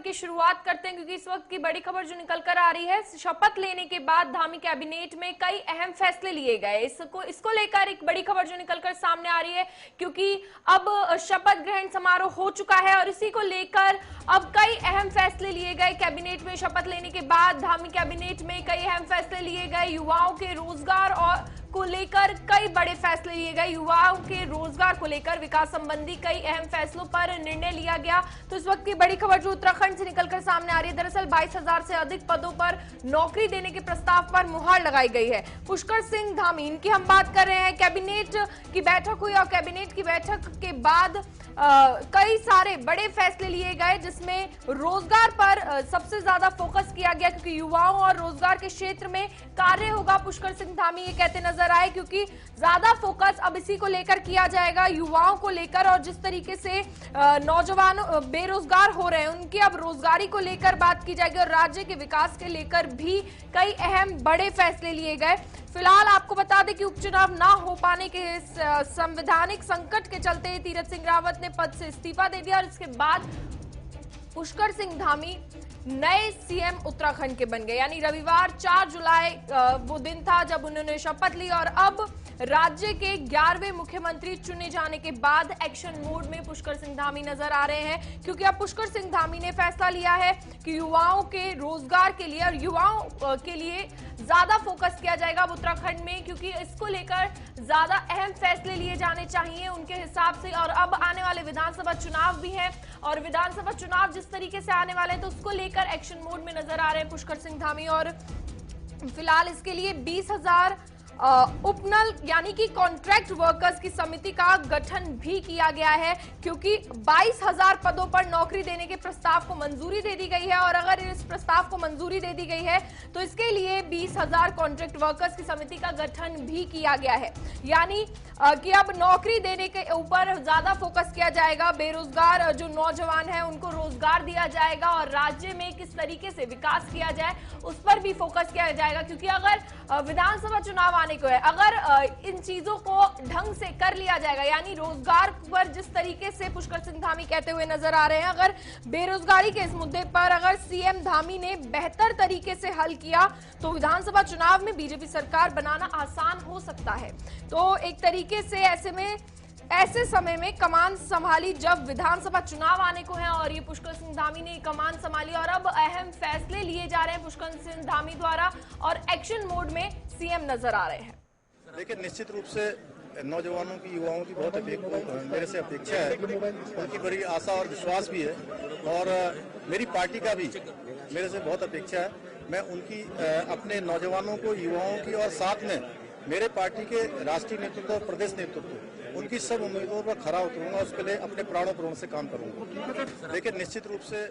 की शुरुआत करते हैं, क्योंकि इस वक्त की बड़ी खबर जो निकल कर आ रही है, शपथ लेने के बाद धामी कैबिनेट में कई अहम फैसले लिए गए। इसको लेकर एक बड़ी खबर जो निकल कर सामने आ रही है, क्योंकि अब शपथ ग्रहण समारोह हो चुका है और इसी को लेकर अब कई अहम फैसले लिए गए। कैबिनेट में शपथ लेने के बाद धामी कैबिनेट में कई अहम फैसले लिए गए। युवाओं के रोजगार और को लेकर कई बड़े फैसले लिए गए। युवाओं के रोजगार को लेकर विकास संबंधी कई अहम फैसलों पर निर्णय लिया गया। तो इस वक्त की बड़ी खबर जो उत्तराखंड से निकलकर सामने आ रही है, दरअसल 22,000 से अधिक पदों पर नौकरी देने के प्रस्ताव पर मुहर लगाई गई है। पुष्कर सिंह धामी, इनकी हम बात कर रहे हैं। कैबिनेट की बैठक हुई और कैबिनेट की बैठक के बाद कई सारे बड़े फैसले लिए गए, जिसमें रोजगार पर सबसे ज्यादा फोकस किया गया, क्योंकि युवाओं और रोजगार के क्षेत्र में कार्य होगा। पुष्कर सिंह धामी ये कहते नजर आए, क्योंकि ज्यादा फोकस अब इसी को लेकर किया जाएगा, युवाओं को लेकर, और जिस तरीके से नौजवान बेरोजगार हो रहे हैं उनकी अब रोजगारी को लेकर बात की जाएगी और राज्य के विकास के लेकर भी कई अहम बड़े फैसले लिए गए। फिलहाल आपको बता दें कि उपचुनाव ना हो पाने के संवैधानिक संकट के चलते तीरथ सिंह रावत ने पद से इस्तीफा दे दिया और इसके बाद पुष्कर सिंह धामी नए सीएम उत्तराखंड के बन गए। यानी रविवार 4 जुलाई वो दिन था जब उन्होंने शपथ ली और अब राज्य के 11वें मुख्यमंत्री चुने जाने के बाद एक्शन मोड में पुष्कर सिंह धामी नजर आ रहे हैं, क्योंकि अब पुष्कर सिंह धामी ने फैसला लिया है कि युवाओं के रोजगार के लिए और युवाओं के लिए ज्यादा फोकस किया जाएगा अब उत्तराखंड में, क्योंकि इसको लेकर ज्यादा अहम फैसले लिए जाने चाहिए उनके हिसाब से। और अब आने वाले विधानसभा चुनाव भी हैं और विधानसभा चुनाव जिस तरीके से आने वाले हैं तो उसको लेकर एक्शन मोड में नजर आ रहे हैं पुष्कर सिंह धामी। और फिलहाल इसके लिए 20,000 उपनल यानी कि कॉन्ट्रैक्ट वर्कर्स की समिति का गठन भी किया गया है, क्योंकि 22,000 पदों पर नौकरी देने के प्रस्ताव को मंजूरी दे दी गई है। और अगर इस प्रस्ताव को मंजूरी दे दी गई है तो इसके लिए 20,000 कॉन्ट्रैक्ट वर्कर्स की समिति का गठन भी किया गया है। यानी कि अब नौकरी देने के ऊपर ज्यादा फोकस किया जाएगा, बेरोजगार जो नौजवान हैं उनको रोजगार दिया जाएगा और राज्य में किस तरीके से विकास किया जाए उस पर भी फोकस किया जाएगा। क्योंकि अगर विधानसभा चुनाव आने को है, अगर इन चीजों को ढंग से कर लिया जाएगा, यानी रोजगार पर जिस तरीके से पुष्कर सिंह धामी कहते हुए नजर आ रहे हैं, अगर बेरोजगारी के इस मुद्दे पर अगर सीएम धामी ने बेहतर तरीके से हल किया तो विधानसभा चुनाव में बीजेपी सरकार बनाना आसान हो सकता है। तो एक तरीके से ऐसे समय में कमान संभाली जब विधानसभा चुनाव आने को है और ये पुष्कर सिंह धामी ने कमान संभाली और अब अहम फैसले लिए जा रहे हैं पुष्कर सिंह धामी द्वारा और एक्शन मोड में सीएम नजर आ रहे हैं। लेकिन निश्चित रूप से नौजवानों की, युवाओं की बहुत मेरे से अपेक्षा है, उनकी बड़ी आशा और विश्वास भी है और मेरी पार्टी का भी मेरे से बहुत अपेक्षा है। मैं उनकी अपने नौजवानों को, युवाओं की और साथ में मेरे पार्टी के राष्ट्रीय नेतृत्व और प्रदेश नेतृत्व, उनकी सब उम्मीदों पर खरा उतरूंगा, उसके लिए अपने प्राणों प्राण से काम करूंगा। लेकिन निश्चित रूप से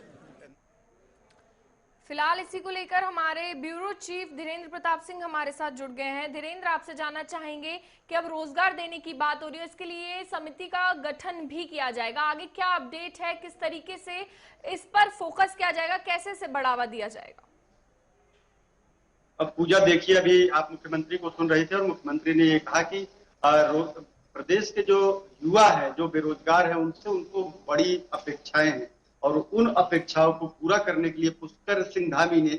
फिलहाल इसी को लेकर हमारे ब्यूरो चीफ धीरेन्द्र प्रताप सिंह हमारे साथ जुड़ गए हैं। धीरेन्द्र, आपसे जानना चाहेंगे कि अब रोजगार देने की बात हो रही है, इसके लिए समिति का गठन भी किया जाएगा, आगे क्या अपडेट है, किस तरीके से इस पर फोकस किया जाएगा, कैसे इसे बढ़ावा दिया जाएगा? अब पूजा देखिए, अभी आप मुख्यमंत्री को सुन रहे थे और मुख्यमंत्री ने ये कहा कि प्रदेश के जो युवा है, जो बेरोजगार है, उनसे उनको बड़ी अपेक्षाएं हैं और उन अपेक्षाओं को पूरा करने के लिए पुष्कर सिंह धामी ने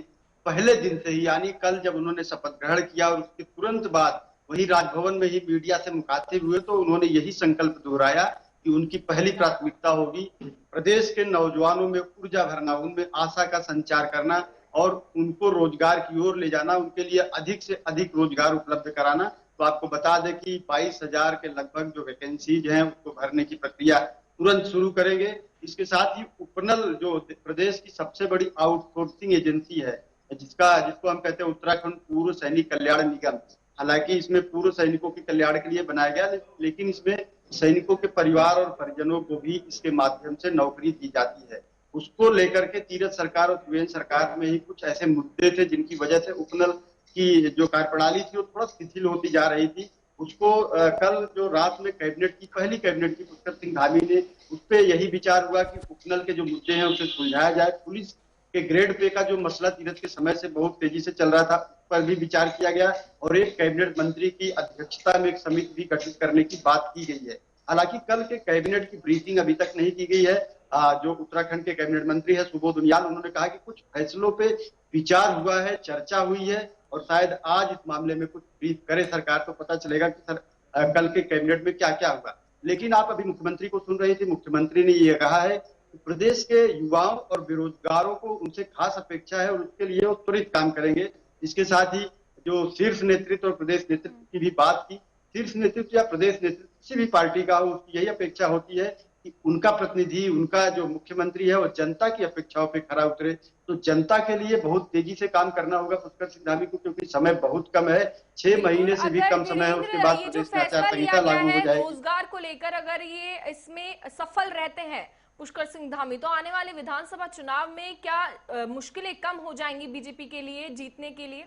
पहले दिन से ही, यानी कल जब उन्होंने शपथ ग्रहण किया और उसके तुरंत बाद वही राजभवन में ही मीडिया से मुखातिब हुए तो उन्होंने यही संकल्प दोहराया कि उनकी पहली प्राथमिकता होगी प्रदेश के नौजवानों में ऊर्जा भरना, उनमें आशा का संचार करना और उनको रोजगार की ओर ले जाना, उनके लिए अधिक से अधिक रोजगार उपलब्ध कराना। तो आपको बता दें कि 22,000 के लगभग जो वैकेंसीज हैं उसको भरने की प्रक्रिया तुरंत शुरू करेंगे। इसके साथ ही उपनल जो प्रदेश की सबसे बड़ी आउटसोर्सिंग एजेंसी है, जिसको हम कहते हैं उत्तराखंड पूर्व सैनिक कल्याण निगम, हालांकि इसमें पूर्व सैनिकों के कल्याण के लिए बनाया गया, लेकिन इसमें सैनिकों के परिवार और परिजनों को भी इसके माध्यम से नौकरी दी जाती है। उसको लेकर के तीरथ सरकार और त्रिवेंद्र सरकार में ही कुछ ऐसे मुद्दे थे जिनकी वजह से उपनल की जो कार्यप्रणाली थी वो थोड़ा शिथिल होती जा रही थी। उसको कल जो रात में पहली कैबिनेट की पुष्कर सिंह धामी ने उस पर यही विचार हुआ कि उपनल के जो मुद्दे हैं उसे सुलझाया जाए। पुलिस के ग्रेड पे का जो मसला तीरथ के समय से बहुत तेजी से चल रहा था, उस पर भी विचार किया गया और एक कैबिनेट मंत्री की अध्यक्षता में एक समिति भी गठित करने की बात की गई है। हालांकि कल के कैबिनेट की ब्रीफिंग अभी तक नहीं की गई है जो उत्तराखंड के कैबिनेट मंत्री है सुबोध उनियाल, उन्होंने कहा कि कुछ फैसलों पे विचार हुआ है, चर्चा हुई है और शायद आज इस मामले में कुछ ब्रीफ करे सरकार तो पता चलेगा कि कल के कैबिनेट में क्या क्या हुआ। लेकिन आप अभी मुख्यमंत्री को सुन रहे थे, मुख्यमंत्री ने ये कहा है कि प्रदेश के युवाओं और बेरोजगारों को उनसे खास अपेक्षा है और उसके लिए वो त्वरित काम करेंगे। इसके साथ ही जो शीर्ष नेतृत्व और प्रदेश नेतृत्व की भी बात की, शीर्ष नेतृत्व या प्रदेश नेतृत्व किसी भी पार्टी का हो उसकी यही अपेक्षा होती है कि उनका प्रतिनिधि, उनका जो मुख्यमंत्री है वो जनता की अपेक्षाओं पे खरा उतरे। तो जनता के लिए बहुत तेजी से काम करना होगा पुष्कर सिंह धामी को, क्योंकि समय बहुत कम है, 6 महीने से भी कम समय है, उसके बाद प्रदेश में आचार संहिता लागू हो जाएगी। रोजगार को लेकर अगर ये इसमें सफल रहते हैं पुष्कर सिंह धामी, तो आने वाले विधानसभा चुनाव में क्या मुश्किलें कम हो जाएंगी बीजेपी के लिए जीतने के लिए?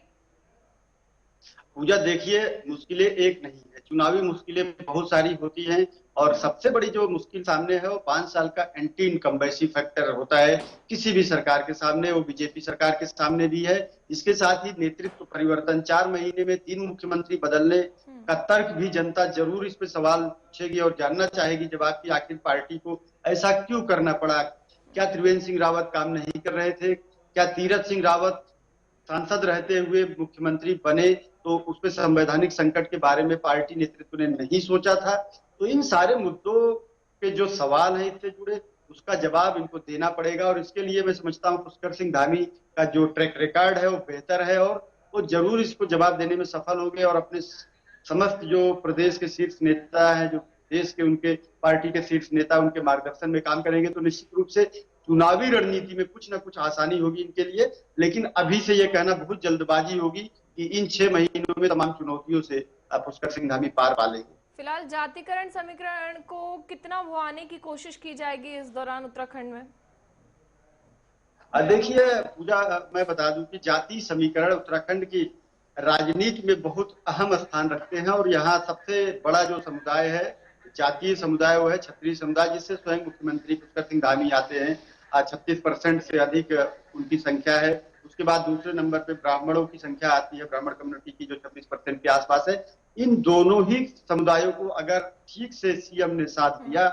पूजा देखिए, मुश्किलें एक नहीं है, चुनावी मुश्किलें बहुत सारी होती हैं और सबसे बड़ी जो मुश्किल सामने है वो 5 साल का एंटी इनकम्बेंसी फैक्टर होता है किसी भी सरकार के सामने, वो बीजेपी सरकार के सामने भी है। इसके साथ ही नेतृत्व परिवर्तन, 4 महीने में 3 मुख्यमंत्री बदलने का तर्क भी जनता जरूर इस पे सवाल पूछेगी और जानना चाहेगी जवाब कि आखिर पार्टी को ऐसा क्यों करना पड़ा। क्या त्रिवेंद्र सिंह रावत काम नहीं कर रहे थे? क्या तीरथ सिंह रावत सांसद रहते हुए मुख्यमंत्री बने तो उसमें संवैधानिक संकट के बारे में पार्टी नेतृत्व ने नहीं सोचा था? तो इन सारे मुद्दों के जो सवाल हैं इससे जुड़े, उसका जवाब इनको देना पड़ेगा और इसके लिए मैं समझता हूं पुष्कर सिंह धामी का जो ट्रैक रिकॉर्ड है वो बेहतर है और वो जरूर इसको जवाब देने में सफल होंगे और अपने समस्त जो प्रदेश के शीर्ष नेता हैं, जो देश के उनके पार्टी के शीर्ष नेता उनके मार्गदर्शन में काम करेंगे तो निश्चित रूप से चुनावी रणनीति में कुछ ना कुछ आसानी होगी इनके लिए। लेकिन अभी से ये कहना बहुत जल्दबाजी होगी कि इन 6 महीनों में तमाम चुनौतियों से पुष्कर सिंह धामी पार पा लेंगे। फिलहाल जातिकरण समीकरण को कितना भुआने की कोशिश की जाएगी इस दौरान उत्तराखंड में? देखिए पूजा, मैं बता दूं कि जाति समीकरण उत्तराखंड की राजनीति में बहुत अहम स्थान रखते हैं और यहाँ सबसे बड़ा जो समुदाय है जातीय समुदाय वो है क्षत्रिय समुदाय, जिससे स्वयं मुख्यमंत्री पुष्कर सिंह धामी आते हैं। 36% से अधिक उनकी संख्या है। उसके बाद दूसरे नंबर पे ब्राह्मणों की संख्या आती है, ब्राह्मण कम्युनिटी की जो 26% के आसपास है। इन दोनों ही समुदायों को अगर ठीक से सीएम ने साथ दिया,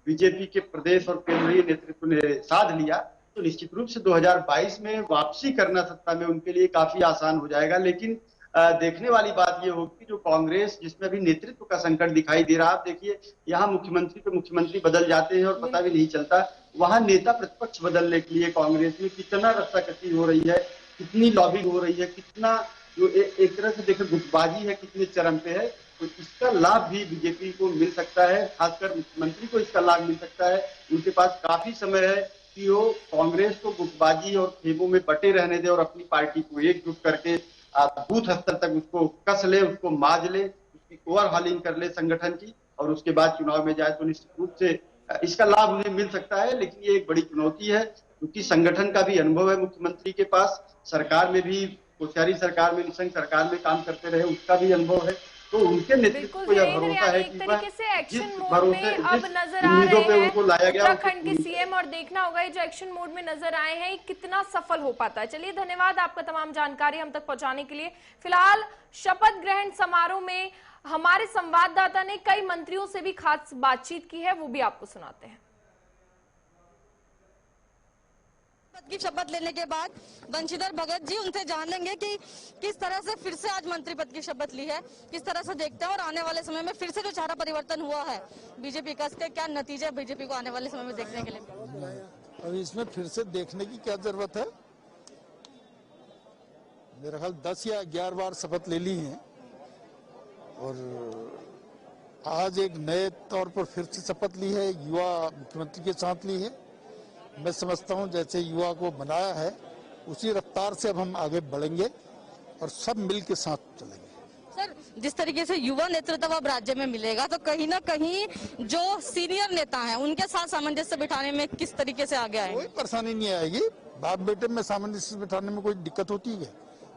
बीजेपी के प्रदेश और केंद्रीय नेतृत्व ने साथ लिया तो निश्चित रूप से 2022 में वापसी करना सत्ता में उनके लिए काफी आसान हो जाएगा। लेकिन देखने वाली बात ये होगी जो कांग्रेस जिसमें अभी नेतृत्व का संकट दिखाई दे रहा है। आप देखिए यहाँ मुख्यमंत्री पे मुख्यमंत्री बदल जाते हैं और पता भी नहीं चलता, वहां नेता प्रतिपक्ष बदलने के लिए कांग्रेस में कितना रस्साकसी हो रही है, कितनी लॉबिंग हो रही है, कितना जो एक तरह से देखिए गुटबाजी है कितने चरम पे है। तो इसका लाभ भी बीजेपी को मिल सकता है, खासकर मुख्यमंत्री को इसका लाभ मिल सकता है। उनके पास काफी समय है कि वो कांग्रेस को गुटबाजी और खेमों में बटे रहने दे और अपनी पार्टी को एकजुट करके बूथ स्तर तक उसको कस ले, उसको माज ले, उसकी ओवरहॉलिंग कर ले संगठन की और उसके बाद चुनाव में जाए तो निश्चित रूप से इसका लाभ उन्हें मिल सकता है। लेकिन ये एक बड़ी चुनौती है क्योंकि संगठन का भी अनुभव है मुख्यमंत्री के पास, सरकार में भी कोश्यारी सरकार में, निशंक सरकार में काम करते रहे उसका भी अनुभव है। तो उनके नेतृत्व को यह भरोसा है कि वह एक्शन मोड में अब नजर आ रहे हैं उत्तराखंड के सीएम और देखना होगा ये जो एक्शन मोड में नजर आए हैं कितना सफल हो पाता है। चलिए धन्यवाद आपका तमाम जानकारी हम तक पहुंचाने के लिए। फिलहाल शपथ ग्रहण समारोह में हमारे संवाददाता ने कई मंत्रियों से भी खास बातचीत की है, वो भी आपको सुनाते हैं। की शपथ लेने के बाद बंशीधर भगत जी, उनसे जान लेंगे कि किस तरह से फिर से आज मंत्री पद की शपथ ली है, किस तरह से देखते हैं और आने वाले समय में फिर से जो चेहरा परिवर्तन हुआ है बीजेपी का, इसके क्या नतीजे बीजेपी को आने वाले समय में देखने के लिए? अब इसमें फिर से देखने की क्या जरूरत है? मेरा ख्याल 10 या 11 बार शपथ ले ली है और आज एक नए तौर पर फिर से शपथ ली है, युवा मुख्यमंत्री के साथ ली है। मैं समझता हूं जैसे युवा को बनाया है उसी रफ्तार से अब हम आगे बढ़ेंगे और सब मिल के साथ चलेंगे। सर, जिस तरीके से युवा नेतृत्व अब राज्य में मिलेगा तो कहीं ना कहीं जो सीनियर नेता हैं उनके साथ सामंजस्य बिठाने में किस तरीके से आगे आएंगे? कोई परेशानी नहीं आएगी, बाप बेटे में सामंजस्य बिठाने में कोई दिक्कत होती है?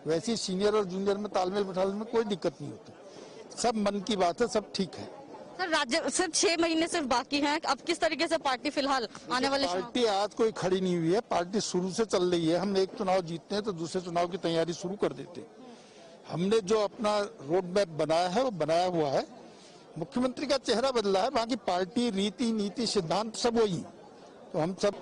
वैसे सीनियर और जूनियर में तालमेल बिठाने में कोई दिक्कत नहीं होती, सब मन की बात है, सब ठीक है। सर, राज्य सिर्फ 6 महीने सिर्फ बाकी हैं, अब किस तरीके से पार्टी फिलहाल आने वाले पार्टी आज कोई खड़ी नहीं हुई है, पार्टी शुरू से चल रही है। हम एक चुनाव जीतते हैं तो दूसरे चुनाव की तैयारी शुरू कर देते हैं। हमने जो अपना रोड मैप बनाया है वो बनाया हुआ है, मुख्यमंत्री का चेहरा बदला है, बाकी पार्टी रीति नीति सिद्धांत सब वही। तो हम सब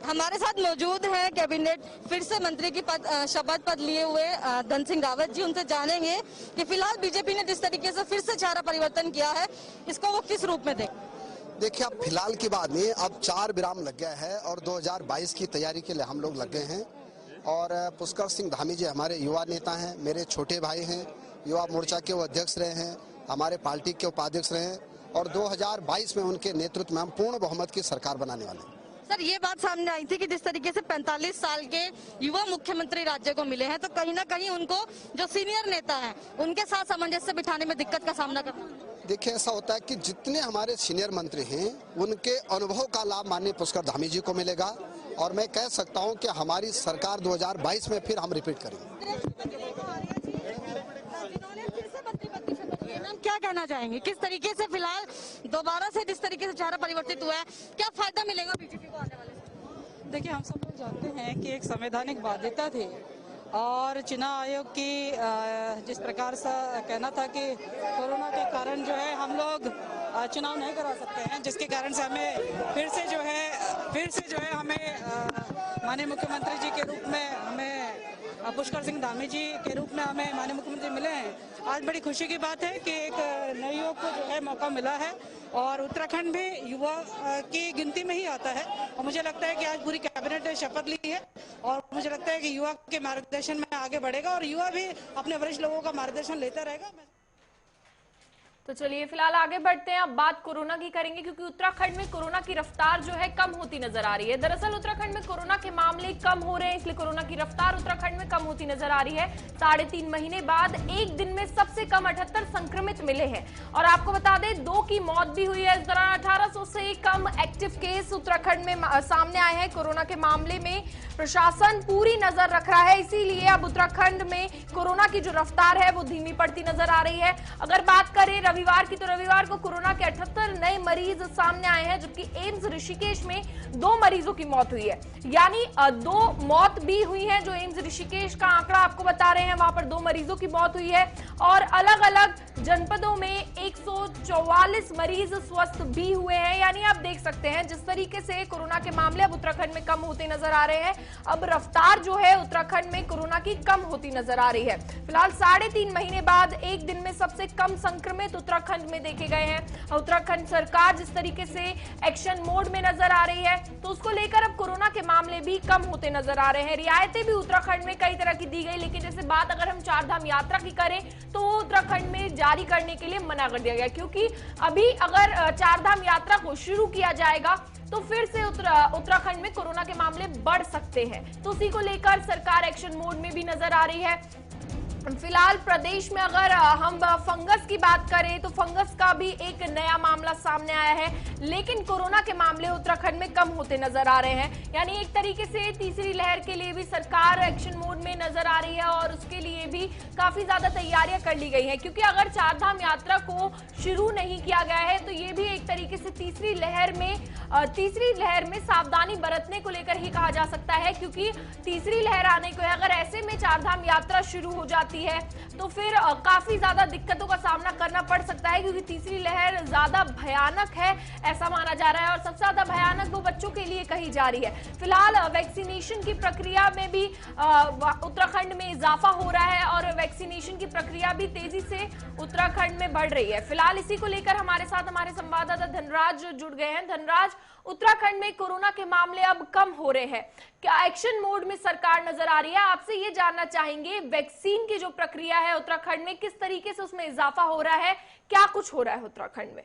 हमारे साथ मौजूद हैं कैबिनेट फिर से मंत्री की शपथ पद लिए हुए धन सिंह रावत जी। उनसे जानेंगे कि फिलहाल बीजेपी ने जिस तरीके से फिर से चेहरा परिवर्तन किया है, इसको वो किस रूप में देखें। देखिए, अब फिलहाल की बात नहीं, अब 4 विराम लग गया है और 2022 की तैयारी के लिए हम लोग लग गए हैं। और पुष्कर सिंह धामी जी हमारे युवा नेता हैं, मेरे छोटे भाई हैं, युवा मोर्चा के वो अध्यक्ष रहे हैं, हमारे पार्टी के उपाध्यक्ष रहे हैं और 2022 में उनके नेतृत्व में हम पूर्ण बहुमत की सरकार बनाने वाले हैं। सर, ये बात सामने आई थी कि जिस तरीके से 45 साल के युवा मुख्यमंत्री राज्य को मिले हैं, तो कहीं ना कहीं उनको जो सीनियर नेता हैं उनके साथ सामंजस्य बिठाने में दिक्कत का सामना करना। देखिए, ऐसा होता है कि जितने हमारे सीनियर मंत्री हैं उनके अनुभव का लाभ माननीय पुष्कर धामी जी को मिलेगा और मैं कह सकता हूं कि हमारी सरकार 2022 में फिर हम रिपीट करेंगे। क्या कहना चाहेंगे, किस तरीके से फिलहाल दोबारा से जिस तरीके से चेहरा परिवर्तित हुआ है, क्या फायदा मिलेगा बीजेपी को आने वाले समय? देखिए, हम सब लोग जानते हैं कि एक संवैधानिक बाध्यता थी और चुनाव आयोग की जिस प्रकार से कहना था कि कोरोना के कारण जो है हम लोग चुनाव नहीं करा सकते हैं, जिसके कारण से हमें फिर से जो है हमें माननीय मुख्यमंत्री जी के रूप में हमें पुष्कर सिंह धामी जी के रूप में हमें माननीय मुख्यमंत्री मिले हैं। आज बड़ी खुशी की बात है कि एक नए युवक को जो है मौका मिला है और उत्तराखंड भी युवा की गिनती में ही आता है और मुझे लगता है कि आज पूरी कैबिनेट ने शपथ ली है और मुझे लगता है कि युवा के मार्गदर्शन में आगे बढ़ेगा और युवा भी अपने वरिष्ठ लोगों का मार्गदर्शन लेता रहेगा। तो चलिए फिलहाल आगे बढ़ते हैं, अब बात कोरोना की करेंगे क्योंकि उत्तराखंड में कोरोना की रफ्तार जो है कम होती नजर आ रही है। दरअसल उत्तराखंड में कोरोना के मामले कम हो रहे हैं, इसलिए कोरोना की रफ्तार उत्तराखंड में कम होती नजर आ रही है। 3.5 महीने बाद एक दिन में सबसे कम 78 संक्रमित मिले हैं और आपको बता दें 2 की मौत भी हुई है। इस दौरान 1800 से कम एक्टिव केस उत्तराखंड में सामने आए हैं। कोरोना के मामले में प्रशासन पूरी नजर रख रहा है, इसीलिए अब उत्तराखंड में कोरोना की जो रफ्तार है वो धीमी पड़ती नजर आ रही है। अगर बात करें रविवार की, तो रविवार को कोरोना के 78 नए मरीज सामने आए हैं, जबकि एम्स ऋषिकेश में 2 मरीजों की मौत हुई है, यानी 2 मौत भी हुई है। जो एम्स ऋषिकेश का आंकड़ा आपको बता रहे हैं, वहां पर 2 मरीजों की मौत हुई है और अलग अलग जनपदों में 144 मरीज स्वस्थ भी हुए हैं। यानी आप देख सकते हैं जिस तरीके से कोरोना के मामले अब उत्तराखंड में कम होते नजर आ रहे हैं, अब रफ्तार जो है उत्तराखंड में कोरोना की कम होती नजर आ रही है। फिलहाल 3.5 महीने बाद एक दिन में सबसे कम संक्रमित उत्तराखंड में देखे गए हैं। उत्तराखंड सरकार जिस तरीके से एक्शन मोड में नजर आ रही है, तो उसको लेकर अब कोरोना के मामले भी कम होते नजर आ रहे हैं। रियायतें भी उत्तराखंड में कई तरह की दी गई, लेकिन जैसे बात अगर हम 4 धाम यात्रा की करें तो वो उत्तराखंड में जारी करने के लिए मना कर दिया गया, क्योंकि अभी अगर 4 धाम यात्रा को शुरू किया जाएगा तो फिर से उत्तराखंड में कोरोना के मामले बढ़ सकते हैं। तो उसी को लेकर सरकार एक्शन मोड में भी नजर आ रही है। फिलहाल प्रदेश में अगर हम फंगस की बात करें तो फंगस का भी एक नया मामला सामने आया है, लेकिन कोरोना के मामले उत्तराखंड में कम होते नजर आ रहे हैं। यानी एक तरीके से तीसरी लहर के लिए भी सरकार एक्शन मोड में नजर आ रही है और उसके लिए भी काफी ज्यादा तैयारियां कर ली गई हैं, क्योंकि अगर 4 धाम यात्रा को शुरू नहीं किया गया है तो ये भी एक तरीके से तीसरी लहर में सावधानी बरतने को लेकर ही कहा जा सकता है, क्योंकि तीसरी लहर आने को है। अगर ऐसे में 4 धाम यात्रा शुरू हो जाती है तो फिर काफी ज्यादा दिक्कतों का सामना करना पड़ सकता है, क्योंकि तीसरी लहर ज्यादा भयानक है ऐसा माना जा रहा है और सबसे ज्यादा भयानक वो बच्चों के लिए कही जा रही है। फिलहाल वैक्सीनेशन की प्रक्रिया में भी उत्तराखंड में इजाफा हो रहा है और वैक्सीनेशन की प्रक्रिया भी तेजी से उत्तराखंड में बढ़ रही है। फिलहाल इसी को लेकर हमारे साथ हमारे संवाददाता धनराज जुड़ गए हैं। धनराज, उत्तराखंड में कोरोना के मामले अब कम हो रहे हैं, क्या एक्शन मोड में सरकार नजर आ रही है? आपसे ये जानना चाहेंगे वैक्सीन की जो प्रक्रिया है उत्तराखंड में किस तरीके से उसमें इजाफा हो रहा है, क्या कुछ हो रहा है उत्तराखंड में?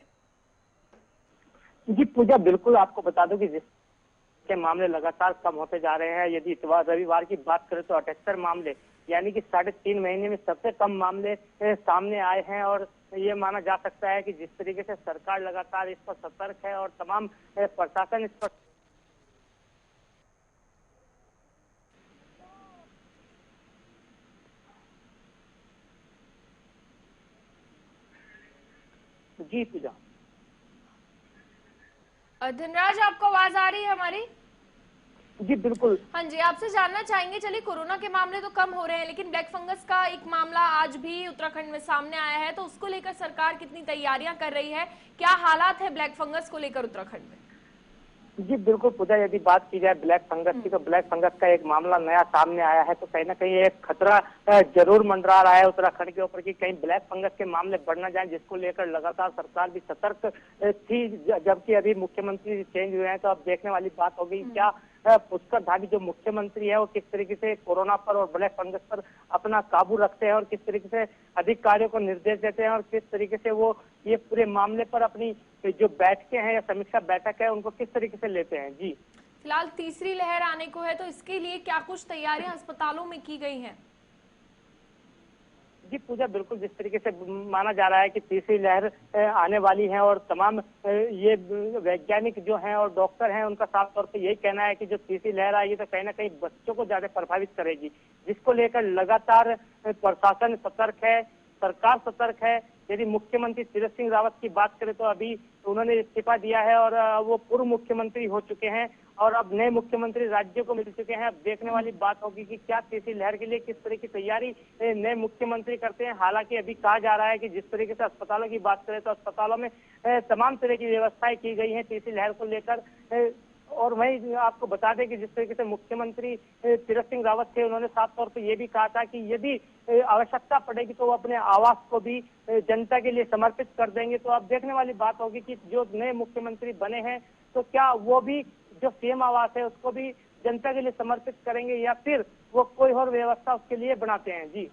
जी पूजा, बिल्कुल आपको बता दूं कि जिसके मामले लगातार कम होते जा रहे हैं। यदि रविवार की बात करें तो 78 मामले, यानी कि 3.5 महीने में सबसे कम मामले सामने आए हैं और ये माना जा सकता है कि जिस तरीके से सरकार लगातार इस पर सतर्क है और तमाम प्रशासन इस पर जी पूजा। धनराज, आपको आवाज आ रही है हमारी? जी बिल्कुल। हाँ जी, आपसे जानना चाहेंगे, चलिए कोरोना के मामले तो कम हो रहे हैं, लेकिन ब्लैक फंगस का एक मामला आज भी उत्तराखंड में सामने आया है, तो उसको लेकर सरकार कितनी तैयारियां कर रही है, क्या हालात है ब्लैक फंगस को लेकर उत्तराखंड में? जी बिल्कुल पूजा, यदि बात की जाए ब्लैक फंगस की, तो ब्लैक फंगस का एक मामला नया सामने आया है, तो कहीं ना कहीं एक खतरा जरूर मंडरा रहा है उत्तराखंड के ऊपर कि कहीं ब्लैक फंगस के मामले बढ़ न जाए, जिसको लेकर लगातार सरकार भी सतर्क थी। जबकि अभी मुख्यमंत्री चेंज हुए हैं, तो अब देखने वाली बात होगी क्या पुष्कर धामी जो मुख्यमंत्री है वो किस तरीके से कोरोना पर और ब्लैक फंगस पर अपना काबू रखते हैं और किस तरीके से अधिकारियों को निर्देश देते हैं और किस तरीके से वो ये पूरे मामले पर अपनी जो बैठकें हैं या समीक्षा बैठक है उनको किस तरीके से लेते हैं। जी फिलहाल तीसरी लहर आने को है, तो इसके लिए क्या कुछ तैयारियां अस्पतालों में की गई हैं? जी पूजा, बिल्कुल जिस तरीके से माना जा रहा है कि तीसरी लहर आने वाली है और तमाम ये वैज्ञानिक जो हैं और डॉक्टर हैं उनका साफ तौर पे यही कहना है कि जो तीसरी लहर आएगी तो कहीं ना कहीं बच्चों को ज्यादा प्रभावित करेगी, जिसको लेकर लगातार प्रशासन सतर्क है, सरकार सतर्क है। यदि मुख्यमंत्री तीरथ सिंह रावत की बात करें तो अभी उन्होंने इस्तीफा दिया है और वो पूर्व मुख्यमंत्री हो चुके हैं और अब नए मुख्यमंत्री राज्य को मिल चुके हैं। अब देखने वाली बात होगी कि क्या तीसरी लहर के लिए किस तरह की तैयारी नए मुख्यमंत्री करते हैं। हालांकि अभी कहा जा रहा है कि जिस तरीके से अस्पतालों की बात करें तो अस्पतालों में तमाम तरह की व्यवस्थाएं की गई हैं तीसरी लहर को लेकर। और वहीं आपको बता दें कि जिस तरीके से मुख्यमंत्री तीरथ सिंह रावत थे, उन्होंने साफ तौर पर यह भी कहा था कि यदि आवश्यकता पड़ेगी तो वो अपने आवास को भी जनता के लिए समर्पित कर देंगे। तो अब देखने वाली बात होगी कि जो नए मुख्यमंत्री बने हैं तो क्या वो भी जो सीएम आवास है उसको भी जनता के लिए समर्पित करेंगे या फिर वो कोई और व्यवस्था उसके लिए बनाते हैं। जी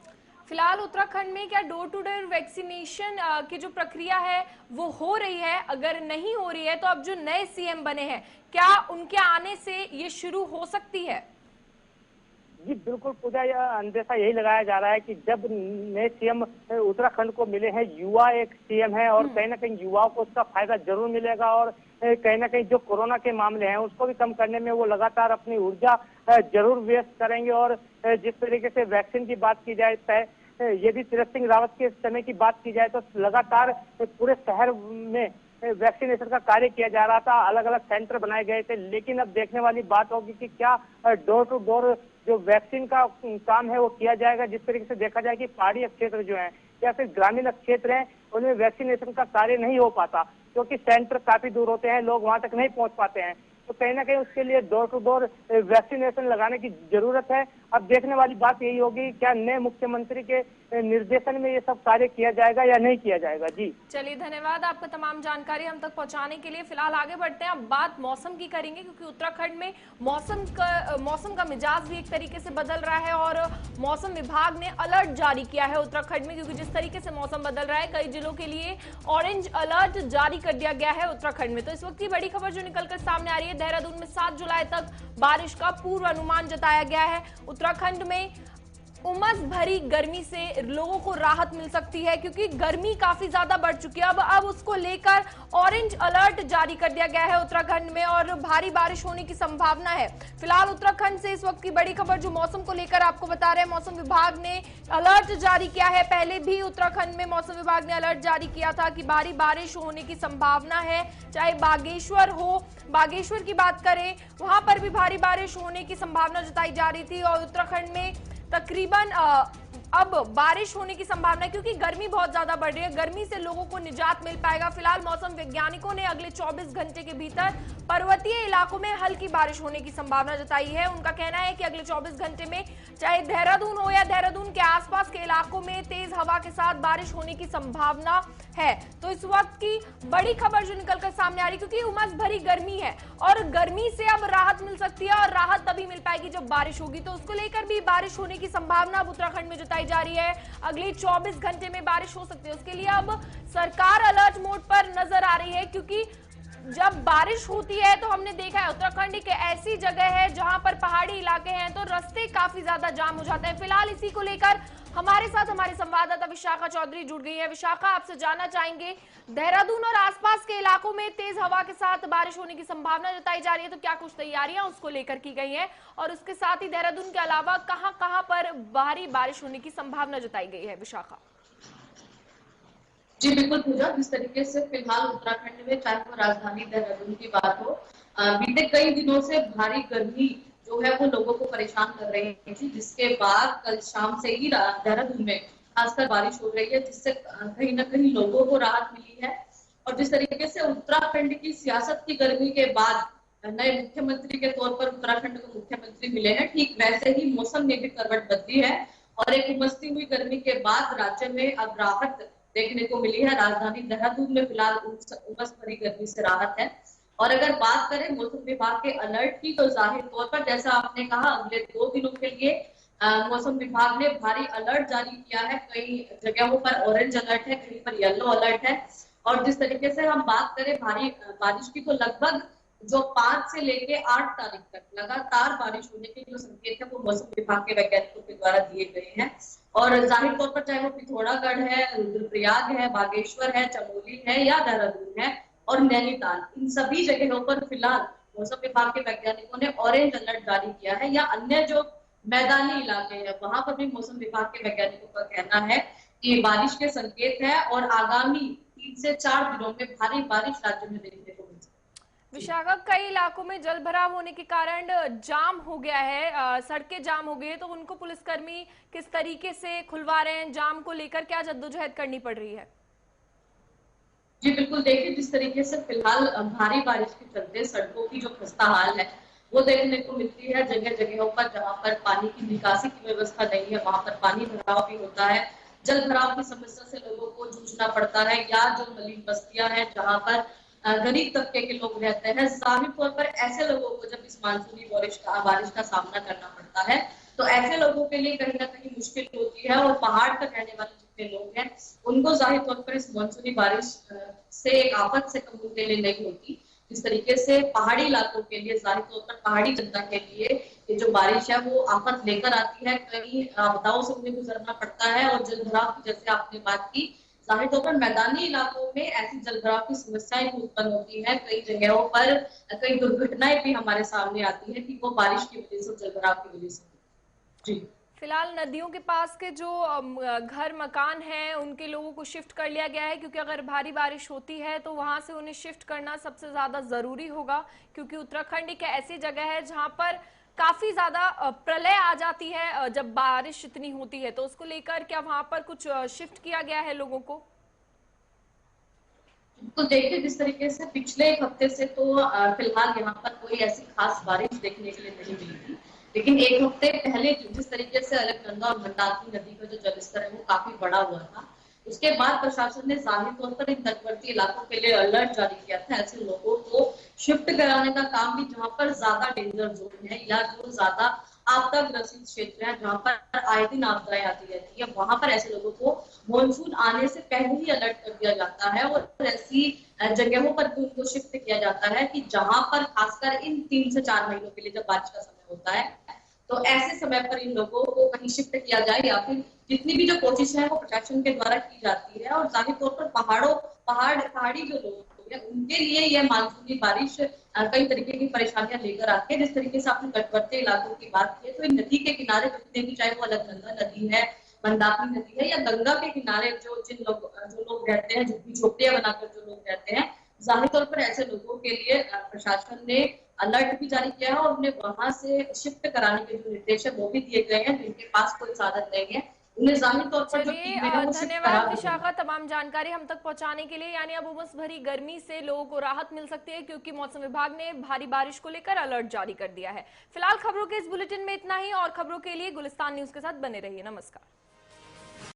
फिलहाल उत्तराखंड में क्या डोर टू डोर वैक्सीनेशन की जो प्रक्रिया है वो हो रही है? अगर नहीं हो रही है तो अब जो नए सीएम बने हैं क्या उनके आने से ये शुरू हो सकती है? जी बिल्कुल पूजा, यह अंदेशा यही लगाया जा रहा है कि जब नए सीएम उत्तराखंड को मिले हैं, युवा एक सीएम है और कहीं ना कहीं युवाओं को उसका फायदा जरूर मिलेगा और कहीं ना कहीं जो कोरोना के मामले हैं उसको भी कम करने में वो लगातार अपनी ऊर्जा जरूर व्यस्त करेंगे। और जिस तरीके से वैक्सीन की बात की जाए, यदि तीरथ सिंह रावत के समय की बात की जाए तो लगातार पूरे शहर में वैक्सीनेशन का कार्य किया जा रहा था, अलग अलग सेंटर बनाए गए थे। लेकिन अब देखने वाली बात होगी कि क्या डोर टू डोर जो वैक्सीन का काम है वो किया जाएगा। जिस तरीके से देखा जाए कि पहाड़ी क्षेत्र जो है या फिर ग्रामीण क्षेत्र हैं उनमें वैक्सीनेशन का कार्य नहीं हो पाता क्योंकि सेंटर काफी दूर होते हैं, लोग वहां तक नहीं पहुंच पाते हैं। तो कहीं ना कहीं उसके लिए डोर टू डोर वैक्सीनेशन लगाने की जरूरत है। अब देखने वाली बात यही होगी क्या नए मुख्यमंत्री के निर्देशन में ये सब कार्य किया जाएगा या नहीं किया जाएगा। जी चलिए, धन्यवाद आपका तमाम जानकारी हम तक पहुंचाने के लिए। फिलहाल आगे बढ़ते हैं, अब बात मौसम की करेंगे क्योंकि उत्तराखंड में मौसम का मिजाज भी एक तरीके से बदल रहा है और मौसम विभाग ने अलर्ट जारी किया है उत्तराखंड में, क्योंकि जिस तरीके से मौसम बदल रहा है कई जिलों के लिए ऑरेंज अलर्ट जारी कर दिया गया है उत्तराखंड में। तो इस वक्त की बड़ी खबर जो निकलकर सामने आ रही है, देहरादून में 7 जुलाई तक बारिश का पूर्व अनुमान जताया गया है। उत्तराखंड में उमस भरी गर्मी से लोगों को राहत मिल सकती है क्योंकि गर्मी काफी ज्यादा बढ़ चुकी है। अब उसको लेकर ऑरेंज अलर्ट जारी कर दिया गया है उत्तराखंड में और भारी बारिश होने की संभावना है। फिलहाल उत्तराखंड से इस वक्त की बड़ी खबर जो मौसम को लेकर आपको बता रहे हैं, मौसम विभाग ने अलर्ट जारी किया है। पहले भी उत्तराखंड में मौसम विभाग ने अलर्ट जारी किया था कि भारी बारिश होने की संभावना है। चाहे बागेश्वर हो, बागेश्वर की बात करें वहां पर भी भारी बारिश होने की संभावना जताई जा रही थी और उत्तराखंड में तकरीबन अब बारिश होने की संभावना है क्योंकि गर्मी बहुत ज्यादा बढ़ रही है। गर्मी से लोगों को निजात मिल पाएगा। फिलहाल मौसम वैज्ञानिकों ने अगले 24 घंटे के भीतर पर्वतीय इलाकों में हल्की बारिश होने की संभावना जताई है। उनका कहना है कि अगले 24 घंटे में चाहे देहरादून हो या देहरादून के आसपास के इलाकों में तेज हवा के साथ बारिश होने की संभावना है। तो इस वक्त की बड़ी खबर जो निकलकर सामने आ रही, क्योंकि उमस भरी गर्मी है और गर्मी से अब राहत मिल सकती है और राहत तभी मिल पाएगी जब बारिश होगी। तो उसको लेकर भी बारिश होने की संभावना अब उत्तराखंड में जताई जा रही है। अगले 24 घंटे में बारिश हो सकती है। उसके लिए अब सरकार अलर्ट मोड पर नजर आ रही है क्योंकि जब बारिश होती है तो हमने देखा है उत्तराखंड एक ऐसी जगह है जहां पर पहाड़ी इलाके हैं तो रास्ते काफी ज्यादा जाम हो जाते हैं। फिलहाल इसी को लेकर हमारे साथ हमारी संवाददाता विशाखा चौधरी जुड़ गई है। विशाखा, आपसे जानना चाहेंगे, देहरादून और आसपास के इलाकों में तेज हवा के साथ बारिश होने की संभावना जताई जा रही है, तो क्या कुछ तैयारियां उसको लेकर की गई हैं और उसके साथ ही देहरादून के अलावा कहां पर भारी बारिश होने की संभावना जताई गई है? विशाखा जी बिल्कुल पूजा, जिस तरीके से फिलहाल उत्तराखंड में चाहे वो राजधानी देहरादून की बात हो, बीते कई दिनों से भारी गर्मी जो है वो लोगों को परेशान कर रही थी, जिसके बाद कल शाम से ही देहरादून में खासकर बारिश हो रही है, जिससे कहीं ना कहीं लोगों को राहत मिली है। और जिस तरीके से उत्तराखंड की सियासत की गर्मी के बाद नए मुख्यमंत्री के तौर पर उत्तराखंड को मुख्यमंत्री मिले हैं, ठीक वैसे ही मौसम में भी करवट बदली है और एक उमसती हुई गर्मी के बाद राज्य में अब राहत देखने को मिली है। राजधानी देहरादून में फिलहाल उमस भरी गर्मी से राहत है। और अगर बात करें मौसम विभाग के अलर्ट की, तो जाहिर तौर पर जैसा आपने कहा अगले 2 दिनों के लिए मौसम विभाग ने भारी अलर्ट जारी किया है। कई जगहों पर ऑरेंज अलर्ट है, कहीं पर येलो अलर्ट है। और जिस तरीके से हम बात करें भारी बारिश की, तो लगभग जो 5 से लेके 8 तारीख तक लगातार बारिश होने के जो संकेत है वो मौसम विभाग के वैज्ञानिकों के द्वारा दिए गए हैं। और जाहिर तौर पर चाहे वो पिथौरागढ़ है, रुद्रप्रयाग है, बागेश्वर है, चमोली है या देहरादून है और नैनीताल, इन सभी जगहों पर फिलहाल मौसम विभाग के वैज्ञानिकों ने ऑरेंज अलर्ट जारी किया है। या अन्य जो मैदानी इलाके हैं वहां पर भी मौसम विभाग के वैज्ञानिकों का कहना है कि बारिश के संकेत है और आगामी 3 से 4 दिनों में भारी बारिश राज्य में देखने को मिल सकती है। विशाखा, कई इलाकों में जल भराव होने के कारण जाम हो गया है, सड़कें जाम हो गई है, तो उनको पुलिसकर्मी किस तरीके से खुलवा रहे हैं? जाम को लेकर क्या जद्दोजहद करनी पड़ रही है? जी बिल्कुल, देखिए जिस तरीके से फिलहाल भारी बारिश के चलते सड़कों की जो खस्ता हाल है वो देखने को मिलती है। जगह जगहों पर जहां पर पानी की निकासी की व्यवस्था नहीं है वहां पर पानी भराव भी होता है। जल भराव की समस्या से लोगों को जूझना पड़ता है। या जो मलिन बस्तियां हैं जहां पर गरीब तबके के लोग रहते हैं, जाहिर तौर पर ऐसे लोगों को जब इस मानसूनी बारिश का सामना करना पड़ता है तो ऐसे लोगों के लिए कहीं ना कहीं मुश्किल होती है। और पहाड़ पर रहने वाले जितने लोग हैं उनको जाहिर तौर पर इस मानसूनी बारिश से एक आफत से कम उनके लिए नहीं होती। इस तरीके से पहाड़ी इलाकों के लिए, जाहिर तौर पर पहाड़ी जनता के लिए ये जो बारिश है वो आफत लेकर आती है। कई आपदाओं से उन्हें गुजरना पड़ता है। और जल भराव की जैसे आपने बात की, जाहिर तौर पर मैदानी इलाकों में ऐसी जल भराव की समस्याएं उत्पन्न होती है। कई जगहों पर कई दुर्घटनाएं भी हमारे सामने आती है कि वो बारिश की वजह से, जल भराव की वजह से। जी फिलहाल नदियों के पास के जो घर मकान हैं उनके लोगों को शिफ्ट कर लिया गया है, क्योंकि अगर भारी बारिश होती है तो वहां से उन्हें शिफ्ट करना सबसे ज्यादा जरूरी होगा। क्योंकि उत्तराखंड एक ऐसी जगह है जहां पर काफी ज्यादा प्रलय आ जाती है जब बारिश इतनी होती है, तो उसको लेकर क्या वहां पर कुछ शिफ्ट किया गया है लोगों को? तो देखिए जिस तरीके से पिछले 1 हफ्ते से तो फिलहाल यहाँ पर कोई ऐसी खास बारिश देखने के लिए नहीं मिली थी। लेकिन 1 हफ्ते पहले जिस तरीके से अलकनंदा और मंदाकिनी नदी का जो जलस्तर है वो काफी बड़ा हुआ था, उसके बाद प्रशासन ने जाहिर तौर पर इन तटवर्ती इलाकों के लिए अलर्ट जारी किया था। ऐसे लोगों को शिफ्ट कराने का काम भी जहां पर ज्यादा डेंजर जोन है या जो ज्यादा आपदा ग्रसित क्षेत्र है, जहां पर आए दिन आपदाएं आती रहती है, वहां पर ऐसे लोगों को मानसून आने से पहले ही अलर्ट कर दिया जाता है। और ऐसी जगहों पर भी उनको शिफ्ट किया जाता है कि जहां पर खासकर इन 3 से 4 महीनों के लिए जब बारिश का समय होता है तो ऐसे समय पर इन लोगों को कहीं शिफ्ट किया जाए, या फिर जितनी भी जो कोशिश है वो प्रशासन के द्वारा की जाती है। और जाहिर तौर पर पहाड़ी जो लोग हैं उनके लिए यह मानसूनी बारिश कई तरीके की परेशानियां लेकर आती है। जिस तरीके से आपने तटवर्ती इलाकों की बात की है, तो इन नदी के किनारे जितने भी, चाहे वो अलकनंदा नदी है, मंदाकिनी नदी है या गंगा के किनारे जो लोग रहते हैं, झोपड़ियां बनाकर जो लोग रहते हैं, जाहिर तौर पर ऐसे लोगों के लिए प्रशासन ने अलर्ट भी जारी किया है और उन्हें वहां से शिफ्ट कराने के जो निर्देश है वो भी दिए गए हैं। जिनके पास कोई साधन नहीं है उन्हें जाहिर तौर पर जो टीम है वो शिफ्ट करा। धन्यवाद विशाखा तमाम जानकारी हम तक पहुंचाने के लिए। यानी अब उमस भरी गर्मी से लोगों को राहत मिल सकती है, क्योंकि मौसम विभाग ने भारी बारिश को लेकर अलर्ट जारी कर दिया है। फिलहाल खबरों के इस बुलेटिन में इतना ही। और खबरों के लिए गुलिस्तान न्यूज के साथ बने रहिए। नमस्कार।